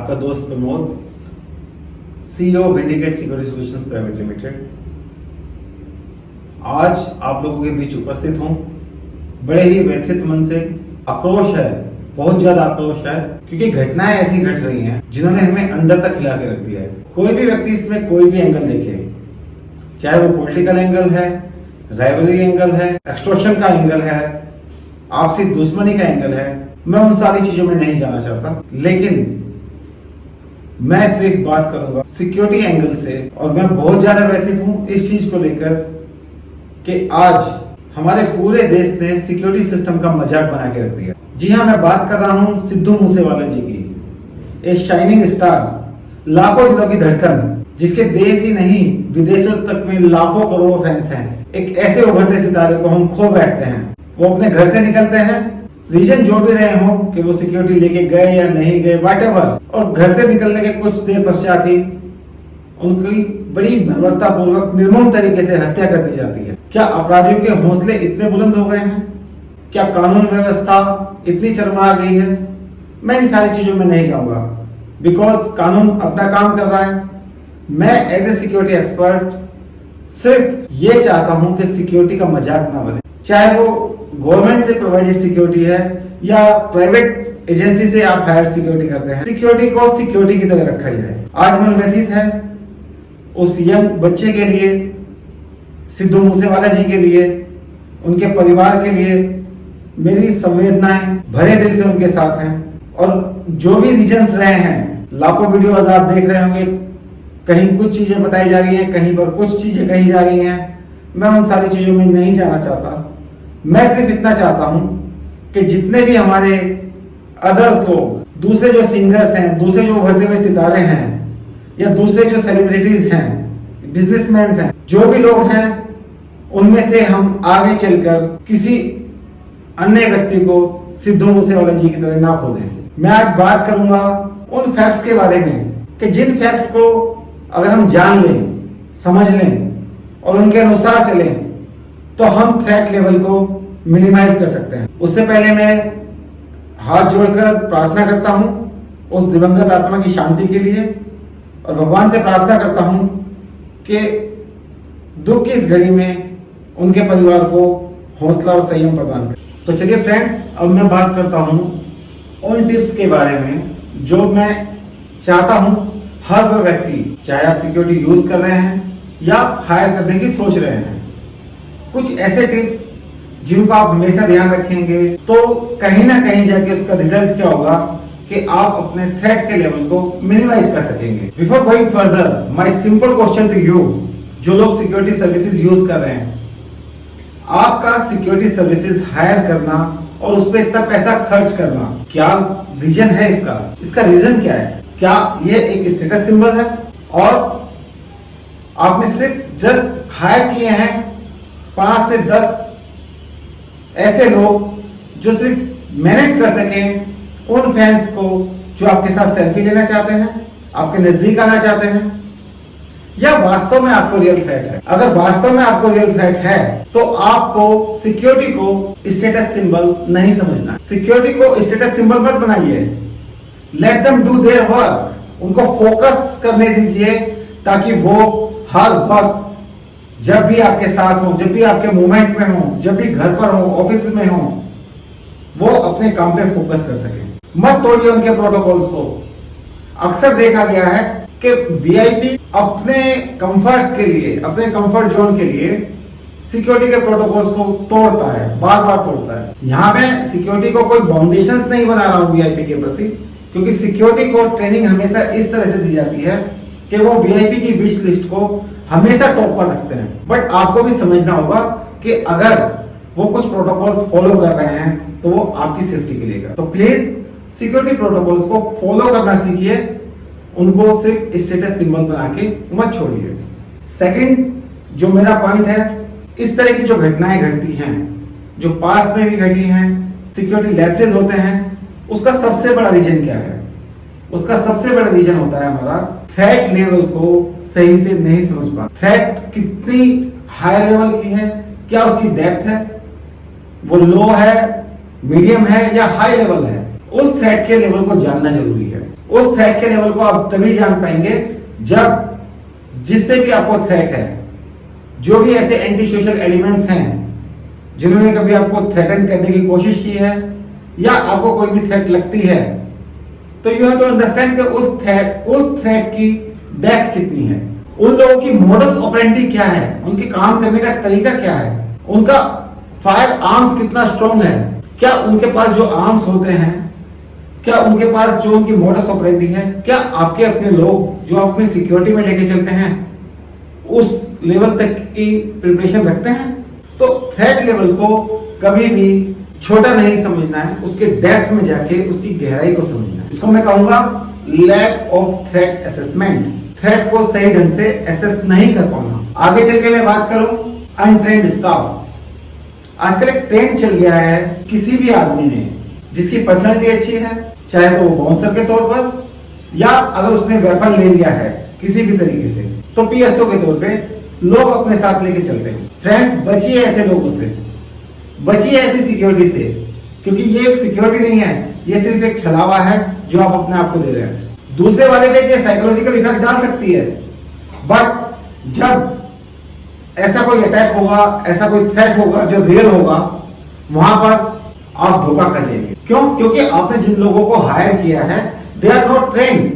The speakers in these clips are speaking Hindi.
आपका दोस्त Pramod, CEO vindicate security solutions private limited. आज आप लोगों के बीच उपस्थित हूं। बड़े ही व्यथित मन से, आक्रोश है, बहुत ज्यादा आक्रोश है, क्योंकि घटनाएं ऐसी घट रही हैं जिन्होंने हमें अंदर तक हिला के रख दिया है। कोई भी व्यक्ति इसमें कोई भी एंगल देखे, चाहे वो पॉलिटिकल एंगल है, राइवलरी एंगल है, एक्सटॉर्शन का एंगल है, आपसी दुश्मनी का एंगल है, मैं उन सारी चीजों में नहीं जाना चाहता। लेकिन मैं सिर्फ बात करूंगा सिक्योरिटी एंगल से, और मैं बहुत ज्यादा व्यथित हूं इस चीज को लेकर कि आज हमारे पूरे देश ने सिक्योरिटी सिस्टम का मजाक बना के रख दिया। जी हाँ, मैं बात कर रहा हूं सिद्धू मूसेवाला जी की, एक शाइनिंग स्टार, लाखों दिलों की धड़कन, जिसके देश ही नहीं विदेशों तक में लाखों करोड़ों फैंस हैं। एक ऐसे उभरते सितारे को हम खो बैठते हैं। वो अपने घर से निकलते हैं, रीजन जो भी रहे हो कि वो सिक्योरिटी लेके गए या नहीं गए, व्हाटएवर, और घर से निकलने के कुछ देर पश्चात ही उनकी बड़ी बर्बरता पूर्वक निर्मम तरीके से हत्या कर दी जाती है। क्या अपराधियों के हौसले इतने बुलंद हो गए हैं? क्या कानून व्यवस्था इतनी चरमरा गई है? मैं इन सारी चीजों में नहीं जाऊंगा, बिकॉज कानून अपना काम कर रहा है। मैं एज ए सिक्योरिटी एक्सपर्ट सिर्फ ये चाहता हूं कि सिक्योरिटी का मजाक ना बने, चाहे वो गवर्नमेंट से प्रोवाइडेड सिक्योरिटी है या प्राइवेट एजेंसी से आप हायर सिक्योरिटी करते हैं, सिक्योरिटी को सिक्योरिटी की तरह रखा जाए। आज मन व्यथित है उस यंग बच्चे के लिए, सिद्धू मूसेवाला जी के लिए, उनके परिवार के लिए। मेरी संवेदनाएं भरे दिल से उनके साथ हैं। और जो भी रीजन्स रहे हैं, लाखों वीडियोज आप देख रहे होंगे, कहीं कुछ चीजें बताई जा रही हैं, कहीं पर कुछ चीजें कही जा रही हैं। मैं उन सारी चीजों में नहीं जाना चाहता। मैं सिर्फ इतना चाहता हूं कि जितने भी हमारे अदर्स लोग, दूसरे जो सिंगर्स हैं, दूसरे जो उभरते हुए सितारे हैं, या दूसरे जो सेलिब्रिटीज हैं, बिजनेसमैन हैं, जो भी लोग हैं, उनमें से हम आगे चलकर किसी अन्य व्यक्ति को सिद्धू मूसेवाला जी की तरह ना खो दें। मैं आज बात करूंगा उन फैक्ट्स के बारे में कि जिन फैक्ट्स को अगर हम जान लें, समझ लें और उनके अनुसार चलें तो हम थ्रेट लेवल को मिनिमाइज कर सकते हैं। उससे पहले मैं हाथ जोड़कर प्रार्थना करता हूं उस दिवंगत आत्मा की शांति के लिए, और भगवान से प्रार्थना करता हूं कि दुख की इस घड़ी में उनके परिवार को हौसला और संयम प्रदान करें। तो चलिए फ्रेंड्स, अब मैं बात करता हूं उन टिप्स के बारे में जो मैं चाहता हूं हर वो व्यक्ति, चाहे आप सिक्योरिटी यूज कर रहे हैं या हायर करने की सोच रहे हैं, कुछ ऐसे टिप्स जिनको आप हमेशा ध्यान रखेंगे तो कहीं ना कहीं जाके उसका रिजल्ट क्या होगा कि आप अपने थ्रेट के लेवल को मिनिमाइज कर सकेंगे। Before going further, my simple question to you, जो लोग सिक्योरिटी सर्विसेज यूज कर रहे हैं, आपका सिक्योरिटी सर्विसेज हायर करना और उस पर इतना पैसा खर्च करना, क्या रीजन है इसका रीजन क्या है? क्या ये एक स्टेटस सिंबल है और आपने सिर्फ जस्ट हायर किए हैं 5 से 10 ऐसे लोग जो सिर्फ मैनेज कर सकें उन फैंस को जो आपके साथ सेल्फी लेना चाहते हैं, आपके नजदीक आना चाहते हैं, या वास्तव में आपको रियल थ्रेट है? अगर वास्तव में आपको रियल थ्रेट है तो आपको सिक्योरिटी को स्टेटस सिंबल नहीं समझना। सिक्योरिटी को स्टेटस सिंबल मत बनाइए। Let them do their work. उनको फोकस करने दीजिए ताकि वो हर वक्त जब भी आपके साथ हो, जब भी आपके मूवमेंट में हो, जब भी घर पर हो, ऑफिस में हो, वो अपने काम पे फोकस कर सके। मत तोड़िए उनके प्रोटोकॉल्स को। अक्सर देखा गया है कि वीआईपी अपने कंफर्ट्स के लिए, अपने कंफर्ट जोन के लिए सिक्योरिटी के प्रोटोकॉल्स को तोड़ता है, बार बार तोड़ता है। यहाँ मैं सिक्योरिटी को कोई बाउंडेशंस नहीं बना रहा हूँ वीआईपी के प्रति, क्योंकि सिक्योरिटी को ट्रेनिंग हमेशा इस तरह से दी जाती है कि वो वीआईपी की विश लिस्ट को हमेशा टॉप पर रखते हैं। बट आपको भी समझना होगा कि अगर वो कुछ प्रोटोकॉल्स फॉलो कर रहे हैं तो वो आपकी सेफ्टी के लिए। तो प्लीज सिक्योरिटी प्रोटोकॉल्स को फॉलो करना सीखिए, उनको सिर्फ स्टेटस सिंबल बना के मत छोड़िए। सेकंड जो मेरा पॉइंट है, इस तरह की जो घटनाएं घटती हैं, जो पास्ट में भी घटी हैं, सिक्योरिटी लैप्सेस होते हैं, उसका सबसे बड़ा रीजन क्या है? उसका सबसे बड़ा रीजन होता है हमारा थ्रेट लेवल को सही से नहीं समझ पा। थ्रेट कितनी हाई लेवल की है, क्या उसकी डेप्थ है, वो लो है, मीडियम है या हाई लेवल है, उस थ्रेट के लेवल को जानना जरूरी है। उस थ्रेट के लेवल को आप तभी जान पाएंगे जब जिससे भी आपको थ्रेट है, जो भी ऐसे एंटी सोशल एलिमेंट्स हैं जिन्होंने कभी आपको थ्रेटन करने की कोशिश की है या आपको कोई भी थ्रेट लगती है, तो यू हैव टू अंडरस्टैंड कि उस थ्रेट की डेप्थ कितनी है, उन लोगों की मोडस ऑपरेंडी क्या है, उनके काम करने का तरीका क्या है, उनका फायर आर्म्स कितना स्ट्रॉन्ग है, क्या उनके पास जो आर्म्स होते हैं, क्या उनके पास जो उनकी मोडस ऑपरेंडी है, क्या आपके अपने लोग जो अपनी सिक्योरिटी में लेके चलते हैं उस लेवल तक की प्रिपरेशन रखते हैं। तो थ्रेट लेवल को कभी भी छोटा नहीं समझना है, उसके डेप्थ में जाके उसकी गहराई को समझना है। इसको मैं कहूंगा lack of threat assessment, threat को सही ढंग से एसेस नहीं कर पाना। आगे चल के मैं बात करूं अनट्रेन्ड स्टाफ। आजकल एक ट्रेंड चल गया है, किसी भी आदमी ने जिसकी पर्सनालिटी अच्छी है, चाहे तो वो बाउंसर के तौर पर या अगर उसने वेपन ले लिया है किसी भी तरीके से, तो पीएसओ के तौर पे लोग अपने साथ लेके चलते हैं। फ्रेंड्स, बचिए ऐसे लोगों से, बचिए ऐसी सिक्योरिटी से, क्योंकि ये एक सिक्योरिटी नहीं है, ये सिर्फ एक छलावा है जो आप अपने आप को दे रहे हैं। दूसरे वाले पे ये साइकोलॉजिकल इफेक्ट डाल सकती है, बट जब ऐसा कोई अटैक होगा, ऐसा कोई थ्रेट होगा जो रियल होगा, वहां पर आप धोखा कर लेंगे। क्यों? क्योंकि आपने जिन लोगों को हायर किया है दे आर नॉट ट्रेन्ड,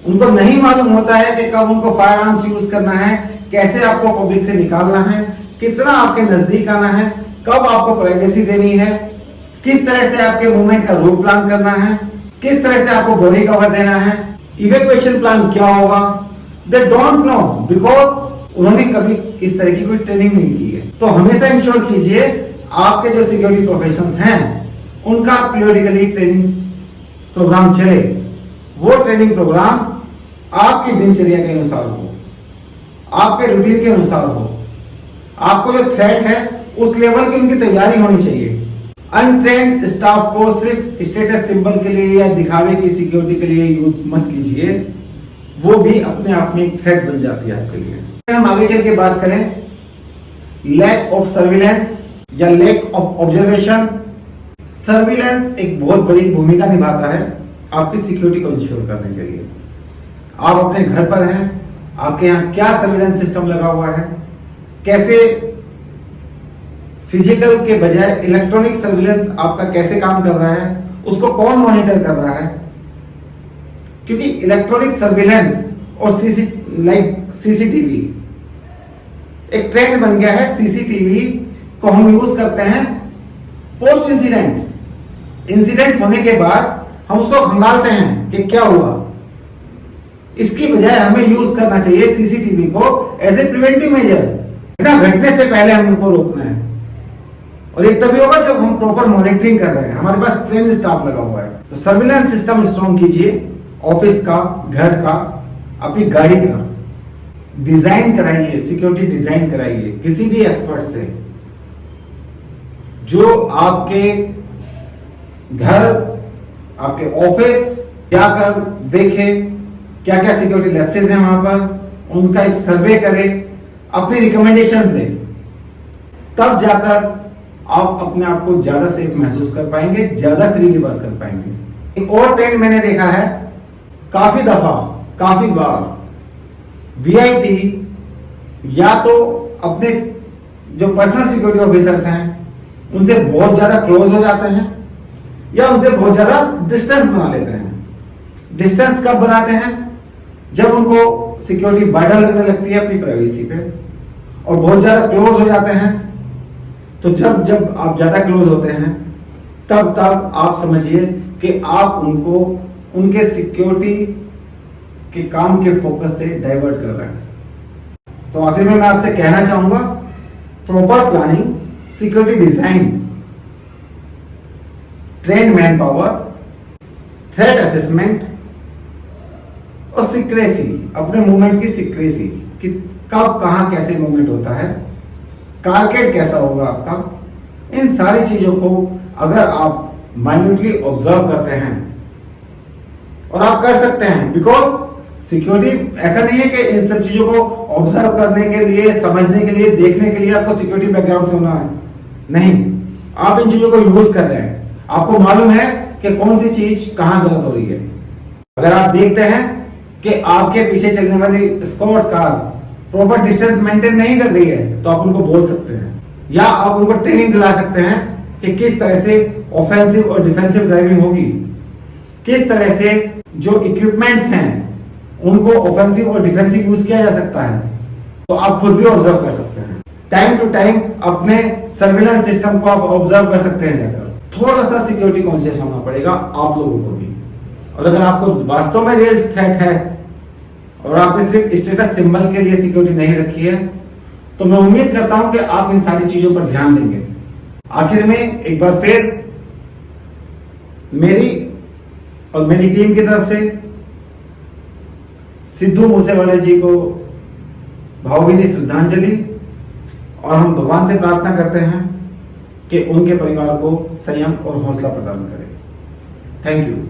उनको नहीं मालूम होता है कि कब उनको फायर आर्म्स यूज करना है, कैसे आपको पब्लिक से निकालना है, कितना आपके नजदीक आना है, कब आपको प्राइवेसी देनी है, किस तरह से आपके मूवमेंट का रूट प्लान करना है, किस तरह से आपको बॉडी कवर देना है, इवैक्यूएशन प्लान क्या होगा। दे डोंट नो बिकॉज उन्होंने कभी इस तरह की कोई ट्रेनिंग नहीं की है। तो हमेशा इंश्योर कीजिए आपके जो सिक्योरिटी प्रोफेशनल्स हैं उनका पीरियडिकली ट्रेनिंग प्रोग्राम चले, वो ट्रेनिंग प्रोग्राम आपकी दिनचर्या के अनुसार हो, आपके रूटीन के अनुसार हो, आपको जो थ्रेट है उस लेवल की उनकी तैयारी होनी चाहिए। अनट्रेन्ड स्टाफ को सिर्फ स्टेटस सिंबल के लिए या दिखावे की सिक्योरिटी के लिए यूज मत कीजिए, वो भी अपने आप में एक थ्रेट बन जाती है आपके लिए। हम आगे चल के बात करें लैक ऑफ सर्विलेंस या लैक ऑफ ऑब्जर्वेशन। सर्विलेंस एक बहुत बड़ी भूमिका निभाता है आपकी सिक्योरिटी को इंश्योर करने के लिए। आप अपने घर पर हैं, आपके यहाँ क्या सर्विलेंस सिस्टम लगा हुआ है, कैसे फिजिकल के बजाय इलेक्ट्रॉनिक सर्विलेंस आपका कैसे काम कर रहा है, उसको कौन मॉनिटर कर रहा है। क्योंकि इलेक्ट्रॉनिक सर्विलेंस और सीसीटीवी एक ट्रेंड बन गया है। सीसीटीवी को हम यूज करते हैं पोस्ट इंसिडेंट होने के बाद हम उसको खंगालते हैं कि क्या हुआ। इसकी बजाय हमें यूज करना चाहिए सीसीटीवी को एज ए प्रिवेंटिव मेजर। घटने से पहले हम उनको रोकना है, और ये तभी होगा जब हम प्रॉपर मॉनिटरिंग कर रहे हैं, हमारे पास ट्रेंड स्टाफ लगा हुआ है। तो सर्विलेंस सिस्टम स्ट्रॉन्ग कीजिए, ऑफिस का, घर का, अपनी गाड़ी का डिजाइन कराइए, सिक्योरिटी डिजाइन कराइए किसी भी एक्सपर्ट से जो आपके घर, आपके ऑफिस जाकर देखे क्या क्या सिक्योरिटी लैप्सेस हैं वहां पर, उनका एक सर्वे करे, अपनी रिकमेंडेशंस दे, तब जाकर आप अपने आप को ज्यादा सेफ महसूस कर पाएंगे, ज्यादा फ्रीली वर्क कर पाएंगे। एक और ट्रेंड मैंने देखा है काफी दफा, काफी बार, वीआईपी या तो अपने जो पर्सनल सिक्योरिटी ऑफिसर्स हैं उनसे बहुत ज्यादा क्लोज हो जाते हैं या उनसे बहुत ज्यादा डिस्टेंस बना लेते हैं। डिस्टेंस कब बनाते हैं? जब उनको सिक्योरिटी बर्डन लगने लगती है अपनी प्राइवेसी पे, और बहुत ज्यादा क्लोज हो जाते हैं। तो जब आप ज्यादा क्लोज होते हैं तब आप समझिए कि आप उनको उनके सिक्योरिटी के काम के फोकस से डाइवर्ट कर रहे हैं। तो आखिर में मैं आपसे कहना चाहूंगा proper planning, security design, trend man power, threat assessment और सिक्रेसी, अपने मूवमेंट की सिक्रेसी कि कब कहां कैसे मूवमेंट होता है, टारगेट कैसा होगा आपका, इन सारी चीजों को अगर आप माइन्यूटली ऑब्जर्व करते हैं, और आप कर सकते हैं, बिकॉज सिक्योरिटी ऐसा नहीं है कि इन सब चीजों को ऑब्जर्व करने के लिए, समझने के लिए, देखने के लिए आपको सिक्योरिटी बैकग्राउंड से होना है, नहीं। आप इन चीजों को यूज कर रहे हैं, आपको मालूम है कि कौन सी चीज कहां गलत हो रही है। अगर आप देखते हैं कि आपके पीछे चलने वाली escort car proper distance maintain नहीं कर रही है, तो आप उनको बोल सकते हैं, या आप उनको ट्रेनिंग दिला सकते हैं कि किस तरह से ऑफेंसिव और डिफेंसिव ड्राइविंग होगी, किस तरह से जो इक्विपमेंट्स हैं उनको ऑफेंसिव और डिफेंसिव यूज किया जा सकता है। तो आप खुद भी ऑब्जर्व कर सकते हैं, टाइम टू टाइम अपने सर्विलेंस सिस्टम को आप ऑब्जर्व कर सकते हैं जाकर। थोड़ा सा सिक्योरिटी कॉन्शियस होना पड़ेगा आप लोगों को भी। और अगर आपको वास्तव में रियल थ्रेट है और आपने सिर्फ स्टेटस सिंबल के लिए सिक्योरिटी नहीं रखी है, तो मैं उम्मीद करता हूं कि आप इन सारी चीजों पर ध्यान देंगे। आखिर में एक बार फिर मेरी और मेरी टीम की तरफ से सिद्धू मूसेवाले जी को भावभीनी श्रद्धांजलि, और हम भगवान से प्रार्थना करते हैं कि उनके परिवार को संयम और हौसला प्रदान करें। Thank you.